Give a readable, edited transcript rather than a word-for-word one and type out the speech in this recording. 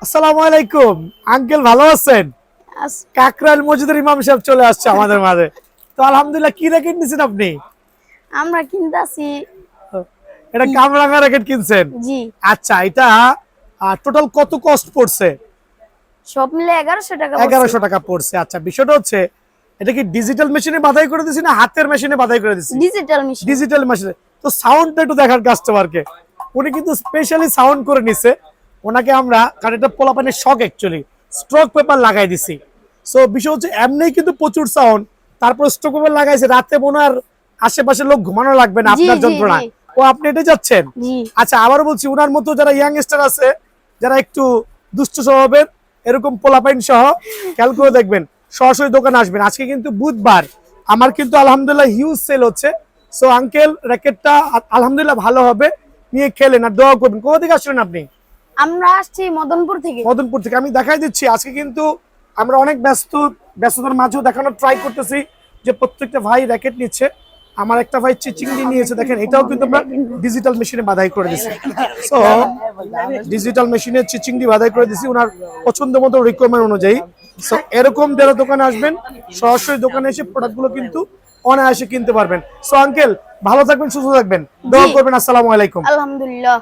আসসালামু আলাইকুম আঙ্কেল, ভালো আছেন? কাকরাইল মসজিদের ইমাম সাহেব চলে আসছে আমাদের মাঝে। তো আলহামদুলিল্লাহ, কি র্যাকেট নিছেন আপনি? আমরা কিনতাছি। এটা কামরাঙ্গা র্যাকেট কিনছেন? জি। আচ্ছা, এটা টোটাল কত কস্ট পড়ছে? সব মিলে 1100 টাকা। 1100 টাকা পড়ছে। আচ্ছা, বিষয়টা হচ্ছে এটা কি ডিজিটাল মেশিনে বাধাই করে দিছি না হাতের মেশিনে বাধাই করে দিছি? Digital machine. ডিজিটাল মেশিনে। তো সাউন্ডটা একটু দেখার কাস্টমারকে, উনি কিন্তু স্পেশালি সাউন্ড করে নিছে। ওনাকে আমরা, কারণ এটা পোলাপানের শখ অ্যাকচুয়ালি, স্ট্রোক পেপার লাগাই দিছি। সো বিষয় হচ্ছে এমনিই কিন্তু প্রচুর সাউন্ড, তারপর স্ট্রোক পেপার লাগাইছে, রাতে মনে আর আশেপাশে লোক ঘুমানো লাগবে না আপনার যন্ত্রণা। ও আপনি এটা যাচ্ছেন। আচ্ছা, আবার বলছি, উনার মতো যারা ইয়াংস্টার আছে, যারা একটু দুষ্ট স্বভাবের, এরকম পোলাপাইন সহ খেয়াল করে দেখবেন, সরাসরি দোকানে আসবেন। আজকে কিন্তু বুধবার, আমার কিন্তু আলহামদুলিল্লাহ হিউজ সেল হচ্ছে। সো আঙ্কেল, র্যাকেটটা আলহামদুলিল্লাহ ভালো হবে, নিয়ে খেলেন আর দোয়া করবেন। কোথা থেকে আসলেন আপনি? আমরা আসছি মদনপুর থেকে। মদনপুর থেকে। আমি দেখাই দিচ্ছি, আজকে কিন্তু আমরা অনেক ব্যস্ততার মাঝেও দেখানোর ট্রাই করতেছি যে প্রত্যেকটা ভাই র্যাকেট নিচ্ছে। আমার একটা ভাই চিচিংড়ি নিয়েছে, দেখেন এটাও কিন্তু আমরা ডিজিটাল মেশিনে বাধাই করে দিছি। সো ডিজিটাল মেশিনে চিচিংড়ি বাধাই করে দিছি ওনার পছন্দ মতো রিকোয়ারমেন্ট অনুযায়ী। সো এরকম যারা দোকানে আসবেন, সরাসরি দোকানে এসে প্রোডাক্টগুলো কিন্তু অনায়াসে কিনতে পারবেন। সো আঙ্কেল, ভালো থাকবেন, সুস্থ থাকবেন, দোয়া করবেন। আসসালামু আলাইকুম। আলহামদুলিল্লাহ।